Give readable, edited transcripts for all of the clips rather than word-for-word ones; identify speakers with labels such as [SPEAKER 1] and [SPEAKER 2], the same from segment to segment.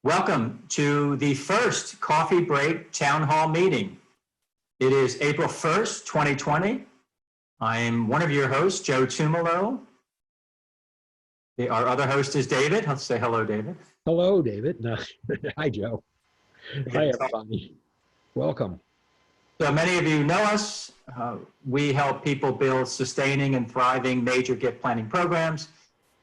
[SPEAKER 1] Welcome to the first Coffee Break Town Hall meeting. It is April 1st, 2020. I am one of your hosts, Joe Tumalo. Our other host is David. Let's say hello, David.
[SPEAKER 2] Hello, David. Hi, Joe. Hi, everybody. Welcome.
[SPEAKER 1] So many of you know us. We help people build sustaining and thriving major gift planning programs.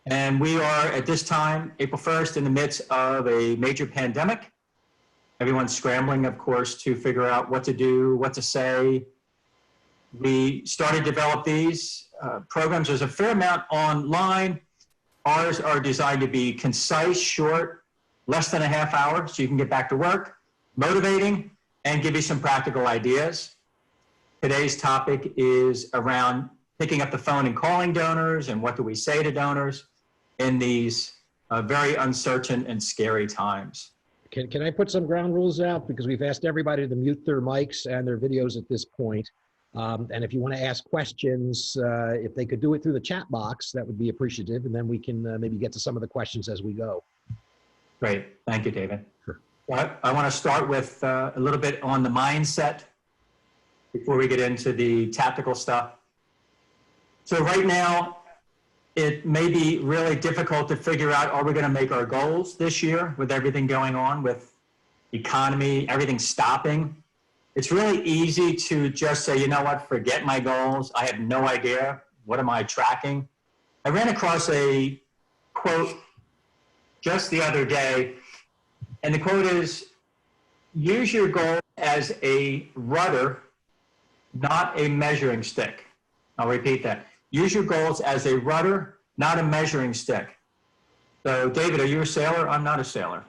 [SPEAKER 1] And we are, at this time, April 1st, in the midst of a major pandemic. Everyone's scrambling, of course, to figure out what to do, what to say. We started to develop these programs. There's a fair amount online. Ours are designed to be concise, short, less than a half hour, so you can get back to work, motivating, and give you some practical ideas. Today's topic is around picking up the phone and calling donors, and what do we say to donors in these very uncertain and scary times.
[SPEAKER 2] Can I put some ground rules out? Because we've asked everybody to mute their mics and their videos at this point. And if you want to ask questions, if they could do it through the chat box, that would be appreciative. And then we can maybe get to some of the questions as we go.
[SPEAKER 1] Great. Thank you, David.
[SPEAKER 2] Sure.
[SPEAKER 1] I want to start with a little bit on the mindset before we get into the tactical stuff. So right now, it may be really difficult to figure out, are we going to make our goals this year with everything going on with economy, everything stopping? It's really easy to just say, you know what, forget my goals. I have no idea. What am I tracking? I ran across a quote just the other day, and the quote is, use your goal as a rudder, not a measuring stick. I'll repeat that. Use your goals as a rudder, not a measuring stick. So, David, are you a sailor? I'm not a sailor.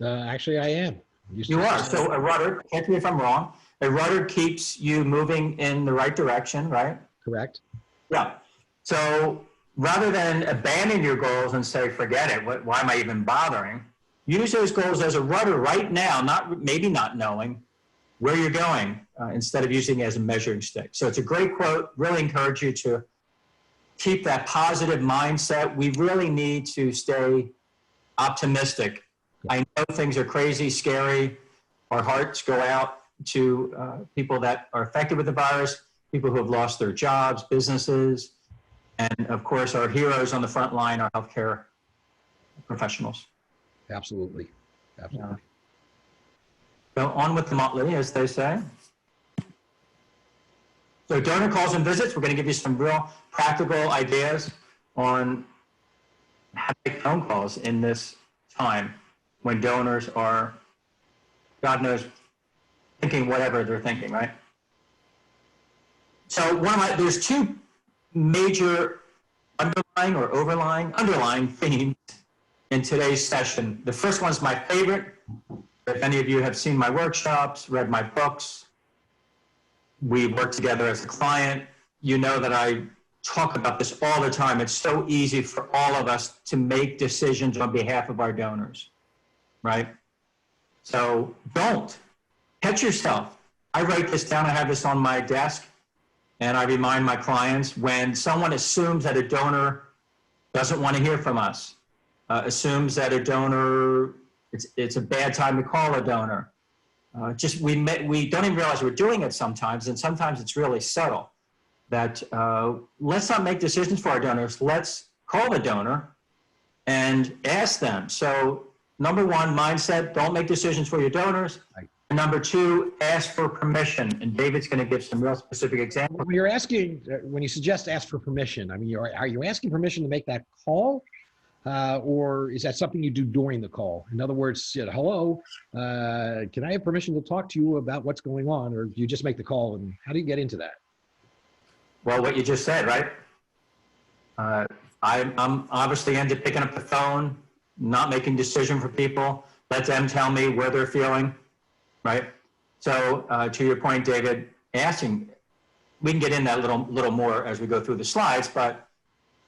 [SPEAKER 2] Actually, I am.
[SPEAKER 1] You are. So a rudder, correct me if I'm wrong, a rudder keeps you moving in the right direction, right?
[SPEAKER 2] Correct.
[SPEAKER 1] Yeah. So rather than abandon your goals and say, forget it, why am I even bothering? Use those goals as a rudder right now, maybe not knowing where you're going, instead of using it as a measuring stick. So it's a great quote. Really encourage you to keep that positive mindset. We really need to stay optimistic. I know things are crazy, scary. Our hearts go out to people that are affected with the virus, people who have lost their jobs, businesses, and of course our heroes on the front line, our healthcare professionals.
[SPEAKER 2] Absolutely. Absolutely.
[SPEAKER 1] So on with the motley, as they say. So donor calls and visits, we're going to give you some real practical ideas on how to make phone calls in this time when donors are, God knows, thinking whatever they're thinking, right? So there's two major underlying themes in today's session. The first one's my favorite. If any of you have seen my workshops, read my books, we work together as a client, you know that I talk about this all the time. It's so easy for all of us to make decisions on behalf of our donors, right? So don't catch yourself. I write this down, I have this on my desk, and I remind my clients when someone assumes that a donor doesn't want to hear from us, assumes that a donor, it's a bad time to call a donor. We don't even realize we're doing it sometimes, and sometimes it's really subtle. That let's not make decisions for our donors. Let's call the donor and ask them. So number one, mindset, don't make decisions for your donors.
[SPEAKER 2] Right.
[SPEAKER 1] And number two, ask for permission. And David's going to give some real specific examples.
[SPEAKER 2] When you're asking, when you suggest ask for permission, I mean, are you asking permission to make that call? Or is that something you do during the call? In other words, hello, can I have permission to talk to you about what's going on? Or do you just make the call, and how do you get into that?
[SPEAKER 1] Well, what you just said, right? I'm obviously into picking up the phone, not making decision for people, let them tell me where they're feeling, right? So to your point, David, asking, we can get in that little more as we go through the slides, but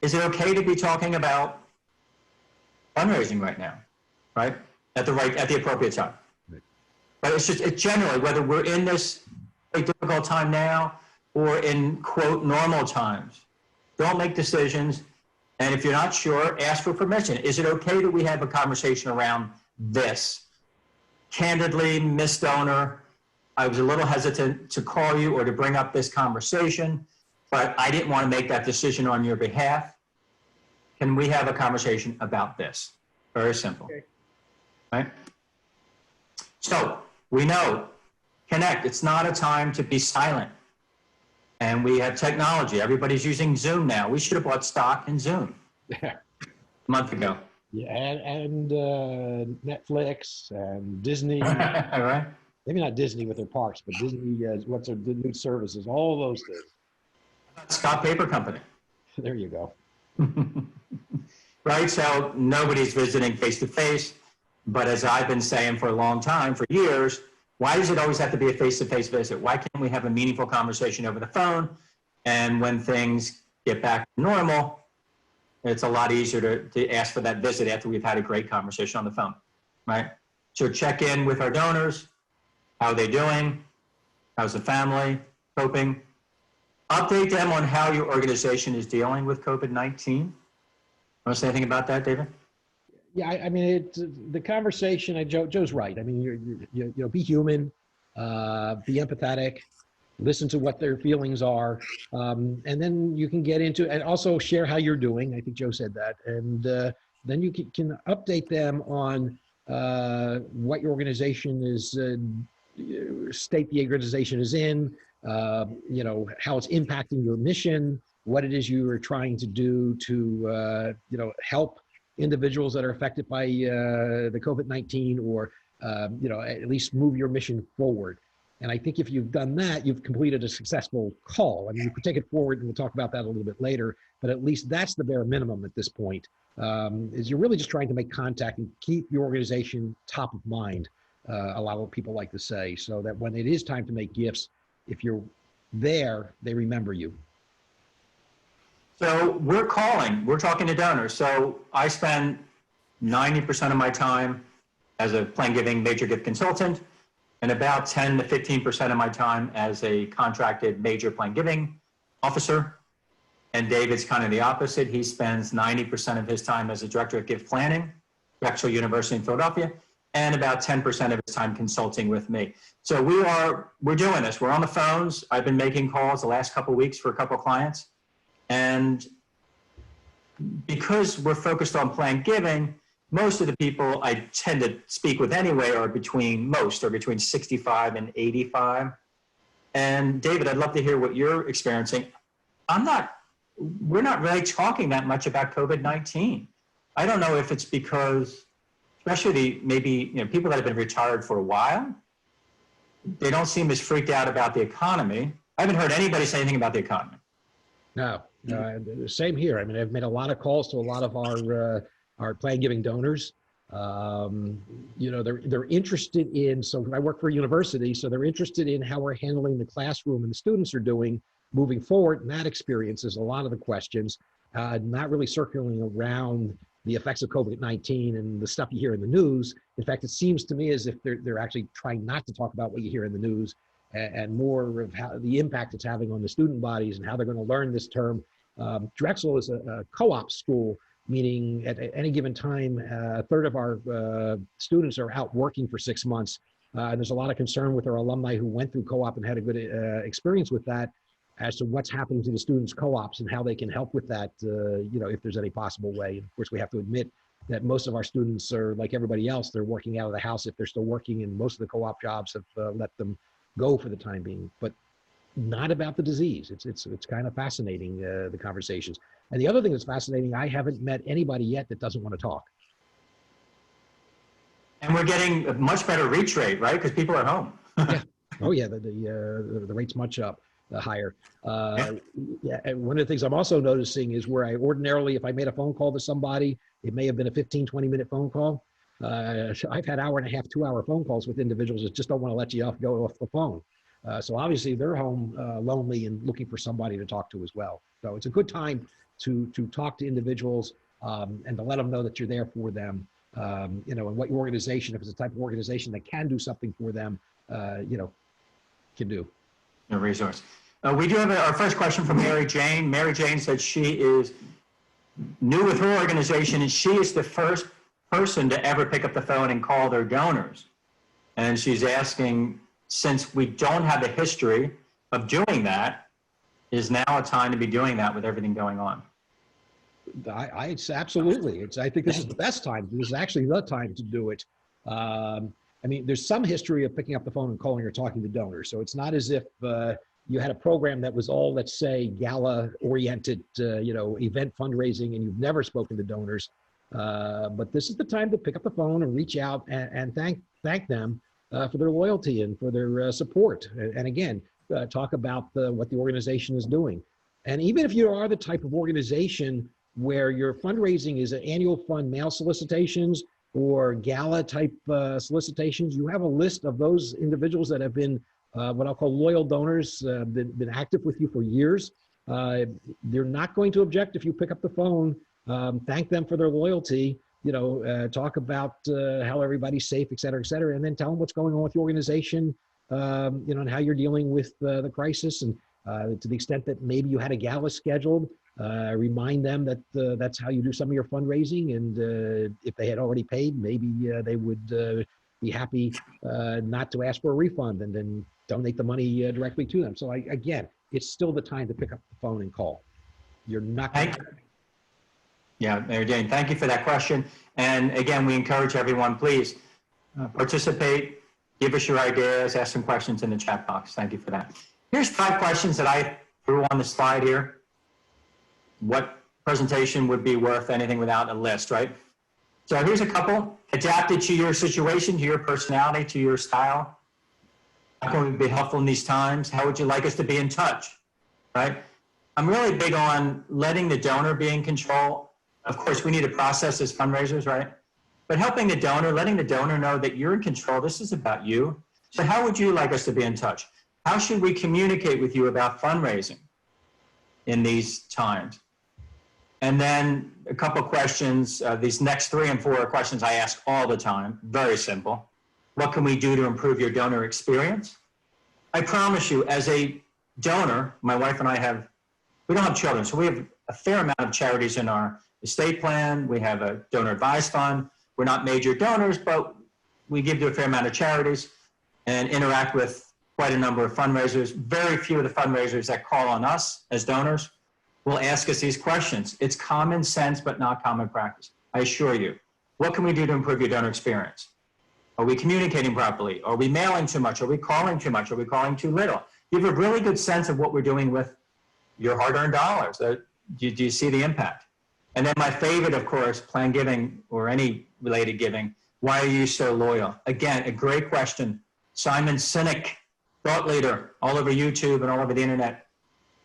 [SPEAKER 1] is it okay to be talking about fundraising right now, right? At the appropriate time. Right. But it's generally, whether we're in this difficult time now or in quote normal times, don't make decisions. And if you're not sure, ask for permission. Is it okay that we have a conversation around this? candidly, Miss Donor, I was a little hesitant to call you or to bring up this conversation, but I didn't want to make that decision on your behalf. Can we have a conversation about this? Very simple.
[SPEAKER 2] Okay.
[SPEAKER 1] Right? So we know, connect. It's not a time to be silent. And we have technology. Everybody's using Zoom now. We should have bought stock in Zoom a month ago.
[SPEAKER 2] Yeah, and Netflix and Disney.
[SPEAKER 1] All right.
[SPEAKER 2] Maybe not Disney with their parks, but Disney, what's their new services, all those things.
[SPEAKER 1] Scott Paper Company.
[SPEAKER 2] There you go.
[SPEAKER 1] Right? So nobody's visiting face to face. But as I've been saying for a long time, for years, why does it always have to be a face to face visit? Why can't we have a meaningful conversation over the phone? And when things get back to normal, it's a lot easier to ask for that visit after we've had a great conversation on the phone, right? So check in with our donors. How are they doing? How's the family coping? Update them on how your organization is dealing with COVID-19. Want to say anything about that, David?
[SPEAKER 2] Yeah, I mean, the conversation, Joe's right. I mean, you know, be human, be empathetic, listen to what their feelings are, and then you can get into, and also share how you're doing. I think Joe said that. And then you can update them on what your organization is, state the organization is in, you know, how it's impacting your mission, what it is you are trying to do to, you know, help individuals that are affected by the COVID-19, or, you know, at least move your mission forward. And I think if you've done that, you've completed a successful call. I mean, you could take it forward, and we'll talk about that a little bit later, but at least that's the bare minimum at this point, is you're really just trying to make contact and keep your organization top of mind, a lot of people like to say, so that when it is time to make gifts, if you're there, they remember you.
[SPEAKER 1] So we're talking to donors. So I spend 90% of my time as a Plan Giving major gift consultant, and about 10 to 15% of my time as a contracted major Plan Giving officer. And David's kind of the opposite. He spends 90% of his time as a director of gift planning, Drexel University in Philadelphia, and about 10% of his time consulting with me. So we're doing this. We're on the phones. I've been making calls the last couple of weeks for a couple of clients. And because we're focused on Plan Giving, most of the people I tend to speak with anyway are between 65 and 85. And David, I'd love to hear what you're experiencing. We're not really talking that much about COVID-19. I don't know if it's because, especially maybe, you know, people that have been retired for a while, they don't seem as freaked out about the economy. I haven't heard anybody say anything about the economy.
[SPEAKER 2] No, same here. I mean, I've made a lot of calls to a lot of our Plan Giving donors. You know, they're interested in, so I work for a university, so they're interested in how we're handling the classroom and the students are doing moving forward. And that experience is a lot of the questions, not really circling around the effects of COVID-19 and the stuff you hear in the news. In fact, it seems to me as if they're actually trying not to talk about what you hear in the news, and more of how the impact it's having on the student bodies and how they're going to learn this term. Drexel is a co-op school, meaning at any given time, a third of our students are out working for 6 months. And there's a lot of concern with our alumni who went through co-op and had a good experience with that, as to what's happening to the students' co-ops and how they can help with that, you know, if there's any possible way. And of course, we have to admit that most of our students are like everybody else. They're working out of the house if they're still working, and most of the co-op jobs have let them go for the time being, but not about the disease. It's kind of fascinating, the conversations. And the other thing that's fascinating, I haven't met anybody yet that doesn't want to talk.
[SPEAKER 1] And we're getting a much better reach rate, right? Because people are home.
[SPEAKER 2] Yeah. Oh yeah, the rate's much up, higher. Yeah. And one of the things I'm also noticing is where I ordinarily, if I made a phone call to somebody, it may have been a 15, 20-minute phone call. I've had hour and a half, 2-hour phone calls with individuals that just don't want to let you go off the phone. So obviously they're home lonely and looking for somebody to talk to as well. So it's a good time to talk to individuals and to let them know that you're there for them, you know, and what your organization, if it's a type of organization that can do something for them, you know, can do.
[SPEAKER 1] A resource. We do have our first question from Mary Jane. Mary Jane said she is new with her organization, and she is the first person to ever pick up the phone and call their donors. And she's asking, since we don't have a history of doing that, is now a time to be doing that with everything going on?
[SPEAKER 2] It's absolutely. I think this is the best time. This is actually the time to do it. I mean, there's some history of picking up the phone and calling or talking to donors. So it's not as if you had a program that was all, let's say, gala-oriented, event fundraising, and you've never spoken to donors. But this is the time to pick up the phone and reach out and thank them for their loyalty and for their support. And again, talk about what the organization is doing. And even if you are the type of organization where your fundraising is an annual fund mail solicitations or gala type solicitations, you have a list of those individuals that have been what I'll call loyal donors, been active with you for years. They're not going to object if you pick up the phone, thank them for their loyalty, talk about how everybody's safe, et cetera, and then tell them what's going on with the organization, and how you're dealing with the crisis. And to the extent that maybe you had a gala scheduled, remind them that that's how you do some of your fundraising. And if they had already paid, maybe they would be happy not to ask for a refund and then donate the money directly to them. So again, it's still the time to pick up the phone and call. You're not going to...
[SPEAKER 1] Yeah, Mary Jane, thank you for that question. And again, we encourage everyone, please participate, give us your ideas, ask some questions in the chat box. Thank you for that. Here's 5 questions that I threw on the slide here. What presentation would be worth anything without a list, right? So here's a couple adapted to your situation, to your personality, to your style. How can we be helpful in these times? How would you like us to be in touch, right? I'm really big on letting the donor be in control. Of course, we need to process as fundraisers, right? But helping the donor, letting the donor know that you're in control. This is about you. So how would you like us to be in touch? How should we communicate with you about fundraising in these times? And then a couple of questions. These next 3 and 4 are questions I ask all the time. Very simple. What can we do to improve your donor experience? I promise you, as a donor, my wife and I we don't have children, so we have a fair amount of charities in our estate plan. We have a donor advised fund. We're not major donors, but we give to a fair amount of charities and interact with quite a number of fundraisers. Very few of the fundraisers that call on us as donors will ask us these questions. It's common sense, but not common practice. I assure you. What can we do to improve your donor experience? Are we communicating properly? Are we mailing too much? Are we calling too much? Are we calling too little? You have a really good sense of what we're doing with your hard-earned dollars. Do you see the impact? And then my favorite, of course, planned giving or any related giving. Why are you so loyal? Again, a great question. Simon Sinek, thought leader all over YouTube and all over the internet,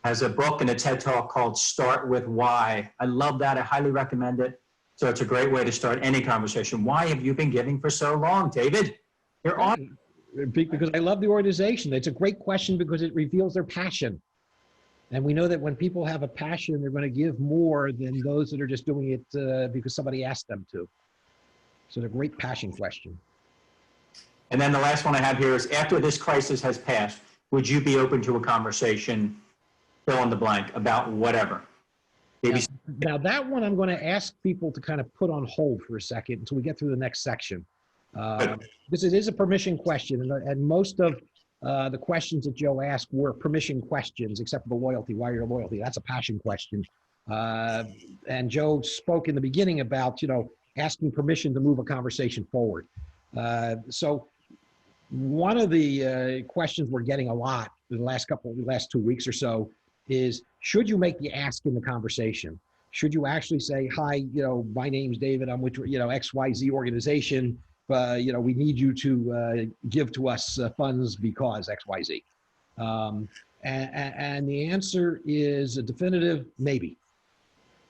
[SPEAKER 1] has a book and a TED Talk called Start With Why. I love that. I highly recommend it. So it's a great way to start any conversation. Why have you been giving for so long, David? You're on.
[SPEAKER 2] Because I love the organization. It's a great question because it reveals their passion. And we know that when people have a passion, they're going to give more than those that are just doing it because somebody asked them to. So it's a great passion question.
[SPEAKER 1] And then the last one I have here is, after this crisis has passed, would you be open to a conversation, fill in the blank, about whatever? Maybe.
[SPEAKER 2] Now that one I'm going to ask people to kind of put on hold for a second until we get through the next section. Because it is a permission question, and most of the questions that Joe asked were permission questions, except for the loyalty. Why your loyalty? That's a passion question. And Joe spoke in the beginning about, asking permission to move a conversation forward. So one of the questions we're getting a lot in the last 2 weeks or so is, should you make the ask in the conversation? Should you actually say, hi, my name's David, I'm with, XYZ organization. We need you to give to us funds because XYZ. And the answer is a definitive maybe.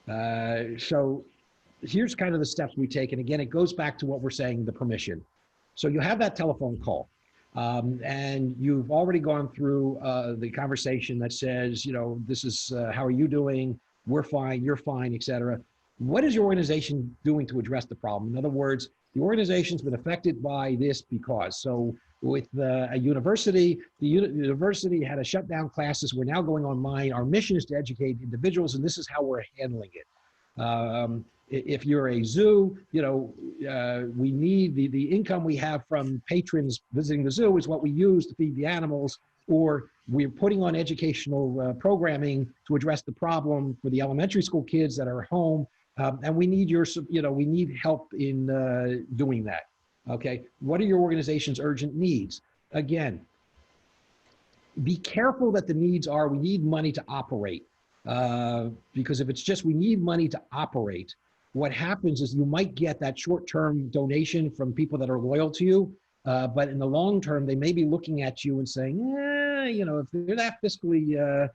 [SPEAKER 2] So here's kind of the steps we take. And again, it goes back to what we're saying, the permission. So you have that telephone call. And you've already gone through the conversation that says, this is how are you doing? We're fine, you're fine, et cetera. What is your organization doing to address the problem? In other words, the organization's been affected by this because. So with a university, the university had to shut down classes. We're now going online. Our mission is to educate individuals, and this is how we're handling it. If you're a zoo, we need the income we have from patrons visiting the zoo is what we use to feed the animals, or we're putting on educational programming to address the problem for the elementary school kids that are home. And we need we need help in doing that. Okay. What are your organization's urgent needs? Again, be careful that the needs are, we need money to operate. Because if it's just, we need money to operate, what happens is you might get that short-term donation from people that are loyal to you. But in the long term, they may be looking at you and saying, if they're that fiscally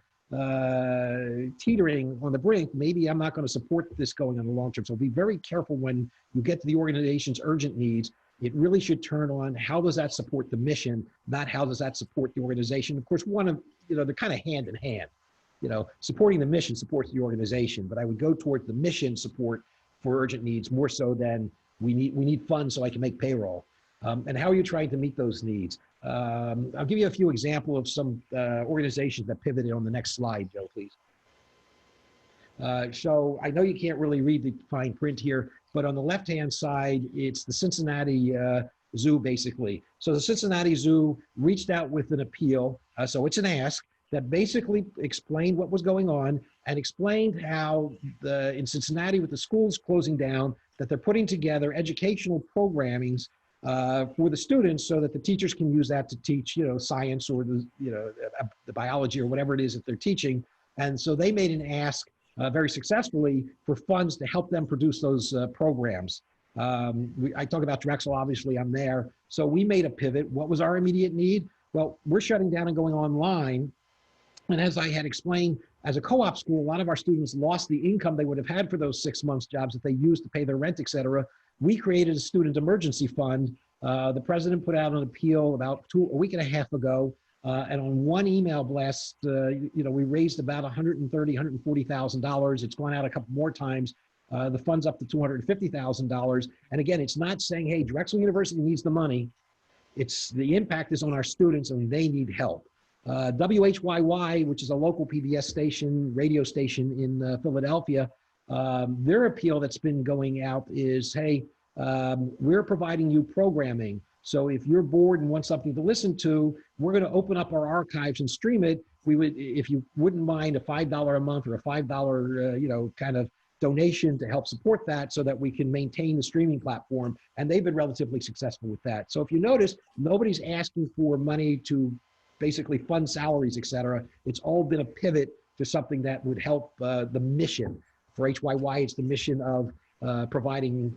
[SPEAKER 2] teetering on the brink, maybe I'm not going to support this going on the long term. So be very careful when you get to the organization's urgent needs. It really should turn on how does that support the mission, not how does that support the organization. Of course, they're kind of hand in hand. Supporting the mission supports the organization, but I would go towards the mission support for urgent needs more so than we need funds so I can make payroll. And how are you trying to meet those needs? I'll give you a few examples of some organizations that pivoted on the next slide, Joe, please. So I know you can't really read the fine print here, but on the left-hand side, it's the Cincinnati Zoo, basically. So the Cincinnati Zoo reached out with an appeal. So it's an ask that basically explained what was going on and explained how in Cincinnati, with the schools closing down, that they're putting together educational programmings for the students so that the teachers can use that to teach, science or the biology or whatever it is that they're teaching. And so they made an ask very successfully for funds to help them produce those programs. I talk about Drexel, obviously I'm there. So we made a pivot. What was our immediate need? Well, we're shutting down and going online. And as I had explained, as a co-op school, a lot of our students lost the income they would have had for those 6 months jobs that they used to pay their rent, et cetera. We created a student emergency fund. The president put out an appeal about a week and a half ago. And on one email blast, we raised about $130,000, $140,000. It's gone out a couple more times. The fund's up to $250,000. And again, it's not saying, hey, Drexel University needs the money. It's the impact is on our students and they need help. WHYY, which is a local PBS station, radio station in Philadelphia, their appeal that's been going out is, hey, we're providing you programming. So if you're bored and want something to listen to, we're going to open up our archives and stream it. We would, if you wouldn't mind, a $5 a month or a $5, kind of donation to help support that so that we can maintain the streaming platform. And they've been relatively successful with that. So if you notice, nobody's asking for money to basically fund salaries, et cetera. It's all been a pivot to something that would help the mission. For HYY, it's the mission of providing,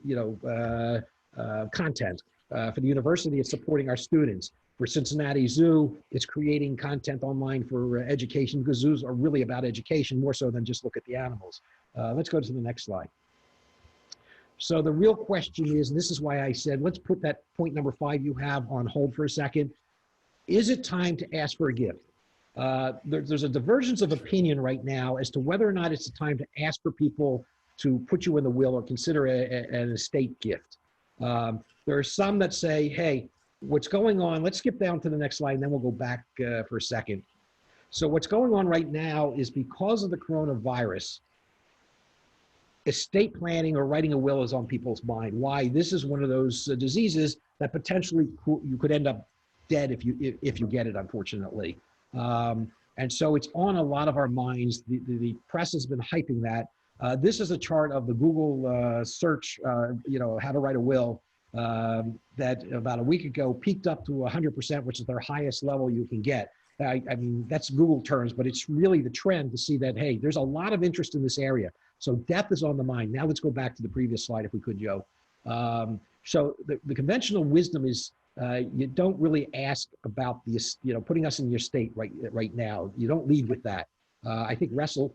[SPEAKER 2] content. For the university, it's supporting our students. For Cincinnati Zoo, it's creating content online for education, because zoos are really about education more so than just look at the animals. Let's go to the next slide. So the real question is, and this is why I said, let's put that point number 5 you have on hold for a second. Is it time to ask for a gift? There's a divergence of opinion right now as to whether or not it's the time to ask for people to put you in the will or consider an estate gift. There are some that say, hey, what's going on, let's skip down to the next slide and then we'll go back for a second. So what's going on right now is because of the coronavirus, estate planning or writing a will is on people's mind. Why? This is one of those diseases that potentially you could end up dead if you get it, unfortunately. And so it's on a lot of our minds. The press has been hyping that. This is a chart of the Google search, how to write a will, that about a week ago peaked up to 100%, which is their highest level you can get. I mean, that's Google terms, but it's really the trend to see that, hey, there's a lot of interest in this area. So death is on the mind. Now let's go back to the previous slide if we could, Joe. So the conventional wisdom is you don't really ask about this, putting us in your state right now. You don't lead with that. I think Russell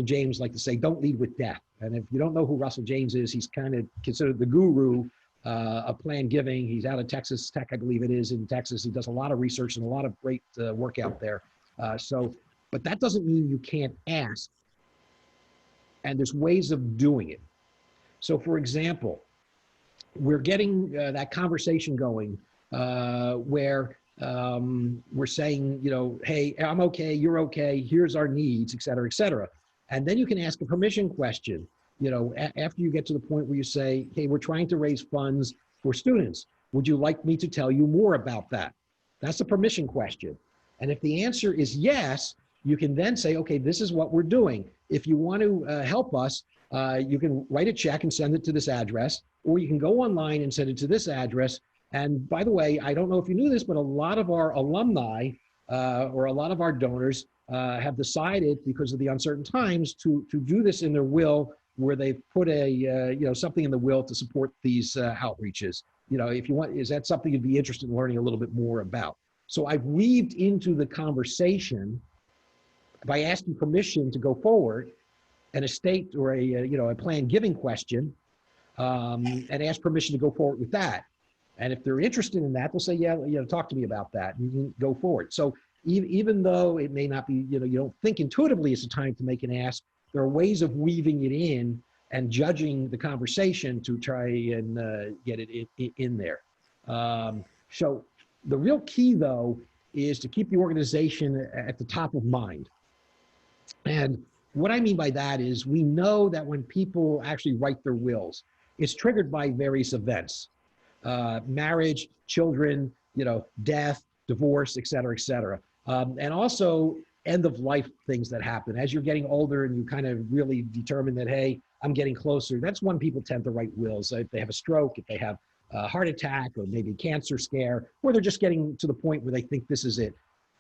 [SPEAKER 2] James liked to say, don't lead with death. And if you don't know who Russell James is, he's kind of considered the guru of plan giving. He's out of Texas Tech, I believe it is, in Texas. He does a lot of research and a lot of great work out there. But that doesn't mean you can't ask. And there's ways of doing it. So for example, we're getting that conversation going where we're saying, hey, I'm okay, you're okay, here's our needs, et cetera, et cetera. And then you can ask a permission question. after you get to the point where you say, hey, we're trying to raise funds for students. Would you like me to tell you more about that? That's a permission question. And if the answer is yes, you can then say, okay, this is what we're doing. If you want to help us, you can write a check and send it to this address, or you can go online and send it to this address. And by the way, I don't know if you knew this, but a lot of our alumni or a lot of our donors have decided, because of the uncertain times, to do this in their will, where they've put something in the will to support these outreaches. If you want, is that something you'd be interested in learning a little bit more about? So I've weaved into the conversation by asking permission to go forward, an estate or a planned giving question, and ask permission to go forward with that. And if they're interested in that, they'll say, yeah, talk to me about that, and you can go forward. So even though it may not be, you don't think intuitively it's a time to make an ask, there are ways of weaving it in and judging the conversation to try and get it in there. So the real key, though, is to keep the organization at the top of mind. And what I mean by that is, we know that when people actually write their wills, it's triggered by various events, marriage, children, death, divorce, et cetera, et cetera. And also end of life things that happen. As you're getting older and you kind of really determine that, hey, I'm getting closer, that's when people tend to write wills. If they have a stroke, if they have a heart attack, or maybe cancer scare, or they're just getting to the point where they think this is it,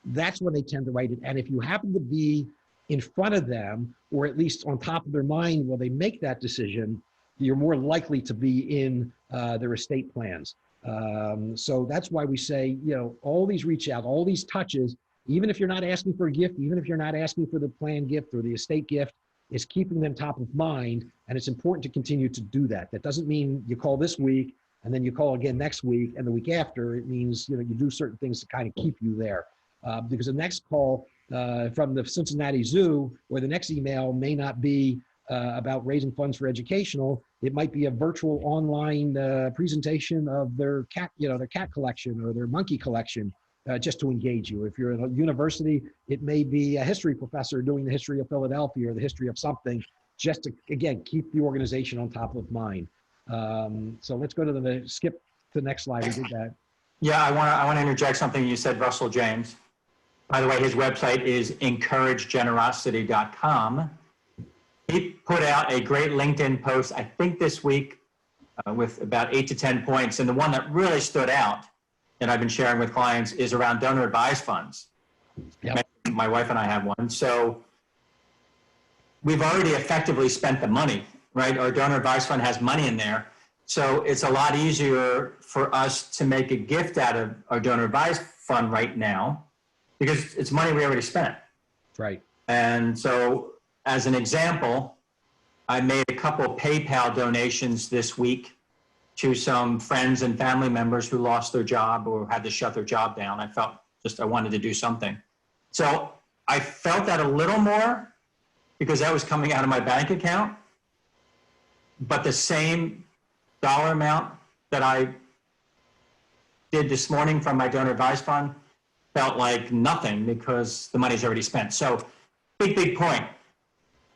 [SPEAKER 2] that's when they tend to write it. And if you happen to be in front of them, or at least on top of their mind while they make that decision, you're more likely to be in their estate plans. So that's why we say, all these reach out, all these touches, even if you're not asking for a gift, even if you're not asking for the planned gift or the estate gift, is keeping them top of mind. And it's important to continue to do that. That doesn't mean you call this week and then you call again next week and the week after. It means, you do certain things to kind of keep you there. Because the next call from the Cincinnati Zoo, or the next email, may not be about raising funds for educational. It might be a virtual online presentation of their cat, their cat collection or their monkey collection, just to engage you. If you're at a university, it may be a history professor doing the history of Philadelphia or the history of something, just to, again, keep the organization on top of mind. So let's go to skip to the next slide. We did that.
[SPEAKER 1] Yeah, I want to interject something you said, Russell James. By the way, his website is encouragegenerosity.com. He put out a great LinkedIn post, I think this week, with about 8 to 10 points. And the one that really stood out, and I've been sharing with clients, is around donor advised funds.
[SPEAKER 2] Yep.
[SPEAKER 1] My wife and I have one. So we've already effectively spent the money, right? Our donor advised fund has money in there. So it's a lot easier for us to make a gift out of our donor advised fund right now, because it's money we already spent.
[SPEAKER 2] Right.
[SPEAKER 1] And so, as an example, I made a couple of PayPal donations this week to some friends and family members who lost their job or had to shut their job down. I wanted to do something. So I felt that a little more because that was coming out of my bank account, but the same dollar amount that I did this morning from my donor advised fund felt like nothing because the money's already spent. So big point.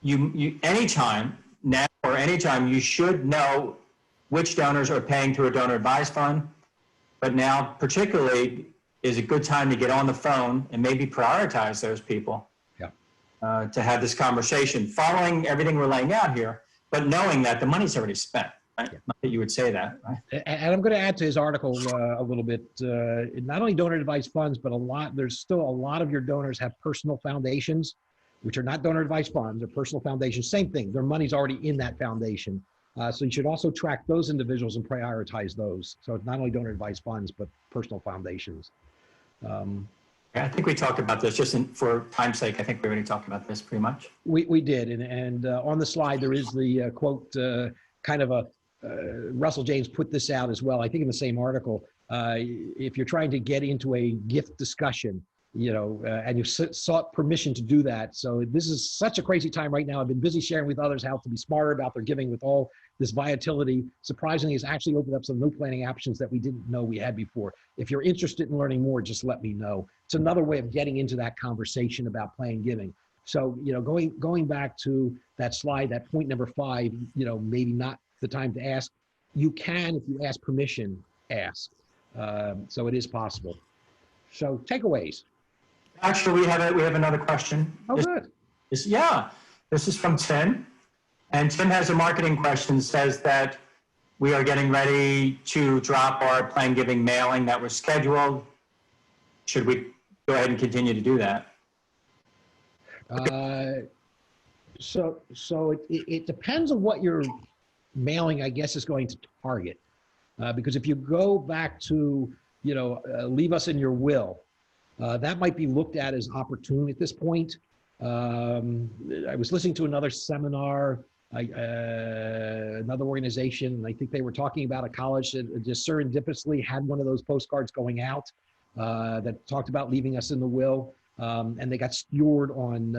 [SPEAKER 1] You anytime now or anytime, you should know which donors are paying to a donor advised fund, but now particularly is a good time to get on the phone and maybe prioritize those people. To have this conversation, following everything we're laying out here, but knowing that the money's already spent. Right?
[SPEAKER 2] Yeah.
[SPEAKER 1] Not that you would say that, right?
[SPEAKER 2] And I'm going to add to his article a little bit. Not only donor advised funds, but there's still a lot of your donors have personal foundations, which are not donor advised funds. They're personal foundations. Same thing. Their money's already in that foundation. So you should also track those individuals and prioritize those. So it's not only donor advised funds, but personal foundations.
[SPEAKER 1] I think we talked about this for time's sake. I think we already talked about this pretty much.
[SPEAKER 2] We did. And on the slide, there is the quote, kind of Russell James put this out as well, I think in the same article. If you're trying to get into a gift discussion, and you've sought permission to do that. So this is such a crazy time right now. I've been busy sharing with others how to be smarter about their giving with all this volatility. Surprisingly, it's actually opened up some new planning options that we didn't know we had before. If you're interested in learning more, just let me know. It's another way of getting into that conversation about planned giving. So, going back to that slide, that point number 5, maybe not the time to ask. You can, if you ask permission, ask. So it is possible. So takeaways.
[SPEAKER 1] Actually, we have another question.
[SPEAKER 2] Oh, good.
[SPEAKER 1] This is from Tim. And Tim has a marketing question, says that we are getting ready to drop our Plan Giving mailing that was scheduled. Should we go ahead and continue to do that?
[SPEAKER 2] So it depends on what your mailing, I guess, is going to target. Because if you go back to, leave us in your will, that might be looked at as opportune at this point. I was listening to another seminar, another organization, and I think they were talking about a college that just serendipitously had one of those postcards going out that talked about leaving us in the will. And they got skewered on,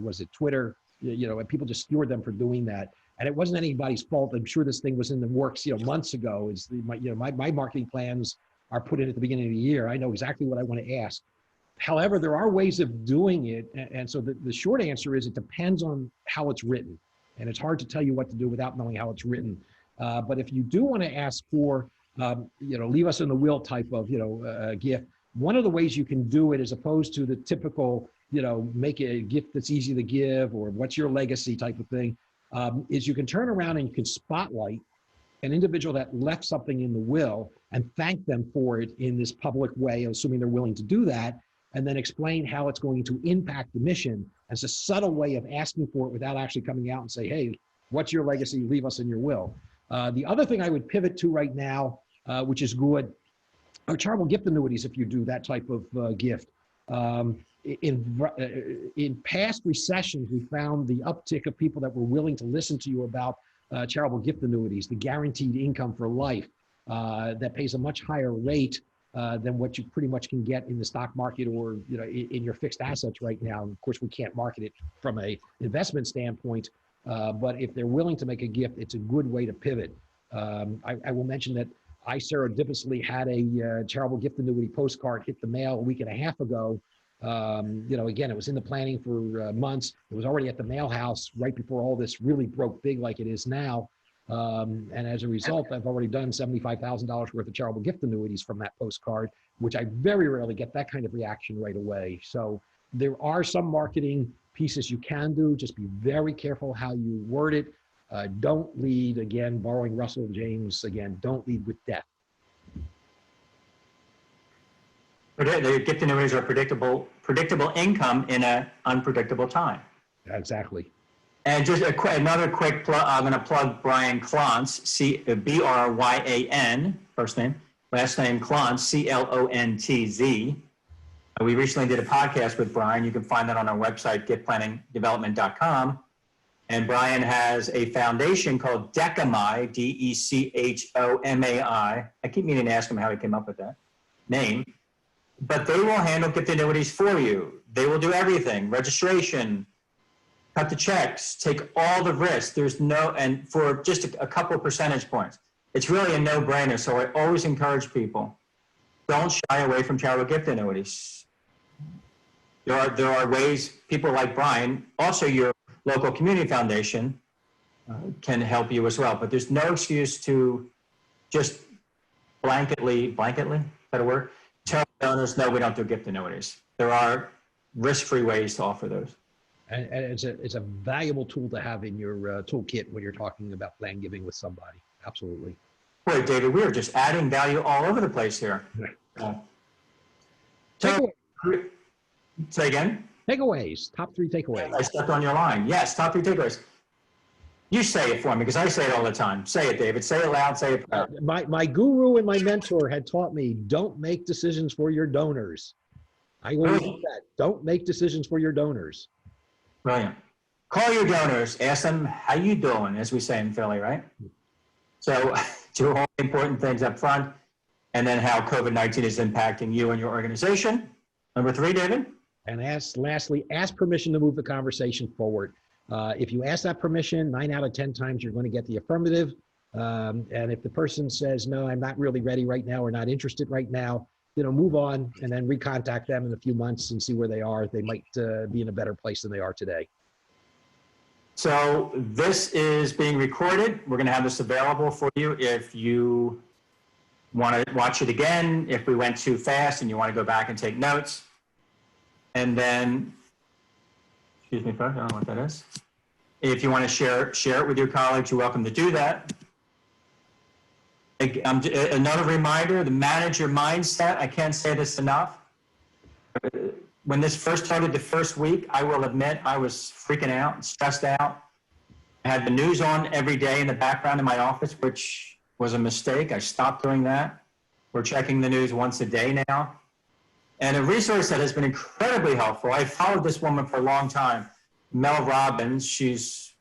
[SPEAKER 2] was it Twitter? And people just skewered them for doing that. And it wasn't anybody's fault. I'm sure this thing was in the works, months ago. My marketing plans are put in at the beginning of the year. I know exactly what I want to ask. However, there are ways of doing it. And so the short answer is it depends on how it's written. And it's hard to tell you what to do without knowing how it's written. But if you do want to ask for, leave us in the will type of, gift, one of the ways you can do it, as opposed to the typical, make a gift that's easy to give or what's your legacy type of thing, is you can turn around and you can spotlight an individual that left something in the will and thank them for it in this public way, assuming they're willing to do that, and then explain how it's going to impact the mission. It's a subtle way of asking for it without actually coming out and say, hey, what's your legacy? Leave us in your will. The other thing I would pivot to right now, which is good, are charitable gift annuities if you do that type of gift. In past recessions, we found the uptick of people that were willing to listen to you about charitable gift annuities, the guaranteed income for life that pays a much higher rate than what you pretty much can get in the stock market or in your fixed assets right now. And of course, we can't market it from a investment standpoint, but if they're willing to make a gift, it's a good way to pivot. I will mention that I serendipitously had a charitable gift annuity postcard hit the mail a week and a half ago. Again, it was in the planning for months. It was already at the mail house right before all this really broke big like it is now. And as a result, I've already done $75,000 worth of charitable gift annuities from that postcard, which I very rarely get that kind of reaction right away. So there are some marketing pieces you can do. Just be very careful how you word it. Don't lead, again, borrowing Russell James, again, don't lead with death.
[SPEAKER 1] The gift annuities are predictable income in an unpredictable time.
[SPEAKER 2] Exactly.
[SPEAKER 1] And just another quick plug, I'm going to plug Brian Klontz, Bryan, first name, last name Klontz, Clontz. We recently did a podcast with Brian. You can find that on our website, giftplanningdevelopment.com. And Brian has a foundation called Decamai, Dechomai. I keep meaning to ask him how he came up with that name. But they will handle gift annuities for you. They will do everything, registration, cut the checks, take all the risks. And for just a couple of percentage points. It's really a no-brainer. So I always encourage people, don't shy away from charitable gift annuities. There are ways, people like Brian, also your local community foundation can help you as well. But there's no excuse to just blanketly, is that a word? Tell donors, no, we don't do gift annuities. There are risk-free ways to offer those.
[SPEAKER 2] And it's a valuable tool to have in your toolkit when you're talking about plan giving with somebody. Absolutely.
[SPEAKER 1] Boy, David, we are just adding value all over the place here. Say again?
[SPEAKER 2] Takeaways, top 3 takeaways.
[SPEAKER 1] I stepped on your line. Yes, top 3 takeaways. You say it for me because I say it all the time. Say it, David. Say it loud. Say it proud.
[SPEAKER 2] My guru and my mentor had taught me, don't make decisions for your donors. I always do that. Don't make decisions for your donors.
[SPEAKER 1] Brilliant. Call your donors. Ask them, how you doing, as we say in Philly, right? So 2 all important things up front, and then how COVID-19 is impacting you and your organization. Number 3, David?
[SPEAKER 2] And lastly, ask permission to move the conversation forward. If you ask that permission, 9 out of 10 times you're going to get the affirmative. And if the person says, no, I'm not really ready right now or not interested right now, move on and then recontact them in a few months and see where they are. They might be in a better place than they are today.
[SPEAKER 1] So this is being recorded. We're going to have this available for you if you want to watch it again, if we went too fast and you want to go back and take notes. And then, excuse me, folks, I don't know what that is. If you want to share it with your colleagues, you're welcome to do that. Another reminder, the manager mindset, I can't say this enough. When this first started the first week, I will admit I was freaking out, stressed out. I had the news on every day in the background in my office, which was a mistake. I stopped doing that. We're checking the news once a day now. And a resource that has been incredibly helpful, I followed this woman for a long time, Mel Robbins. She's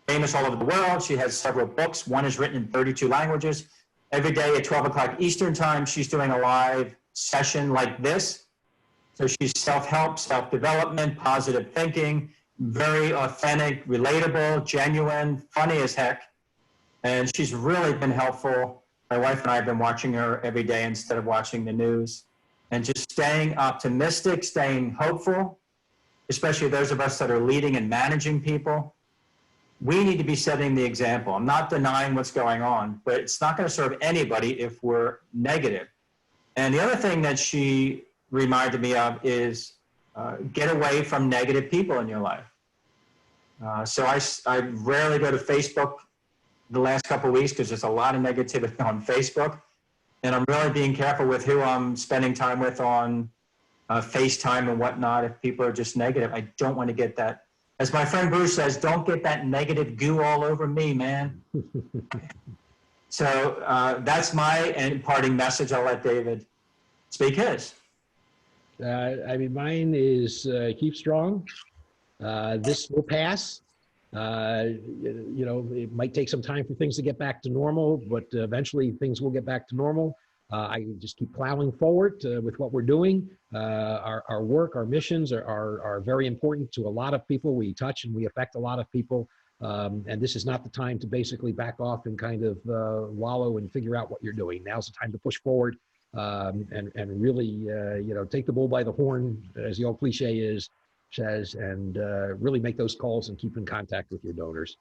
[SPEAKER 1] famous all over the world. She has several books. One is written in 32 languages. Every day at 12 o'clock Eastern time, she's doing a live session like this. So she's self-help, self-development, positive thinking, very authentic, relatable, genuine, funny as heck. And she's really been helpful. My wife and I have been watching her every day instead of watching the news. And just staying optimistic, staying hopeful, especially those of us that are leading and managing people. We need to be setting the example. I'm not denying what's going on, but it's not going to serve anybody if we're negative. And the other thing that she reminded me of is get away from negative people in your life. So I rarely go to Facebook the last couple of weeks because there's a lot of negativity on Facebook. And I'm really being careful with who I'm spending time with on FaceTime and whatnot. If people are just negative, I don't want to get that. As my friend Bruce says, don't get that negative goo all over me, man. So that's my parting message. I'll let David speak his.
[SPEAKER 2] Mine is keep strong. This will pass. It might take some time for things to get back to normal, but eventually things will get back to normal. I just keep plowing forward with what we're doing. Our work, our missions are very important to a lot of people. We touch and we affect a lot of people. And this is not the time to basically back off and kind of wallow and figure out what you're doing. Now's the time to push forward and really, take the bull by the horn, as the old cliche says, and really make those calls and keep in contact with your donors.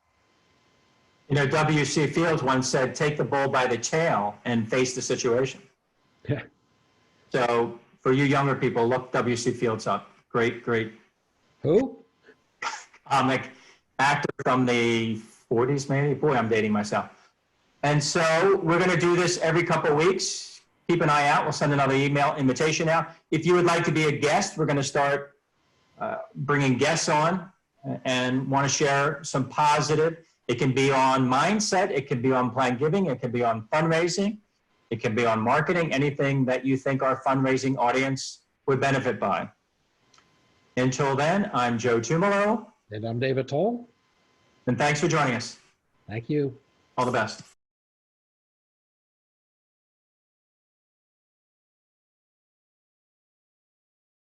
[SPEAKER 1] W.C. Fields once said, take the bull by the tail and face the situation.
[SPEAKER 2] Yeah.
[SPEAKER 1] So for you younger people, look W.C. Fields up. Great.
[SPEAKER 2] Who?
[SPEAKER 1] Comic actor from the 40s, maybe. Boy, I'm dating myself. And so we're going to do this every couple of weeks. Keep an eye out. We'll send another email invitation out. If you would like to be a guest, we're going to start bringing guests on and want to share some positive. It can be on mindset. It can be on plan giving. It can be on fundraising. It can be on marketing, anything that you think our fundraising audience would benefit by. Until then, I'm Joe Tumalo.
[SPEAKER 2] And I'm David Toll.
[SPEAKER 1] And thanks for joining us.
[SPEAKER 2] Thank you.
[SPEAKER 1] All the best.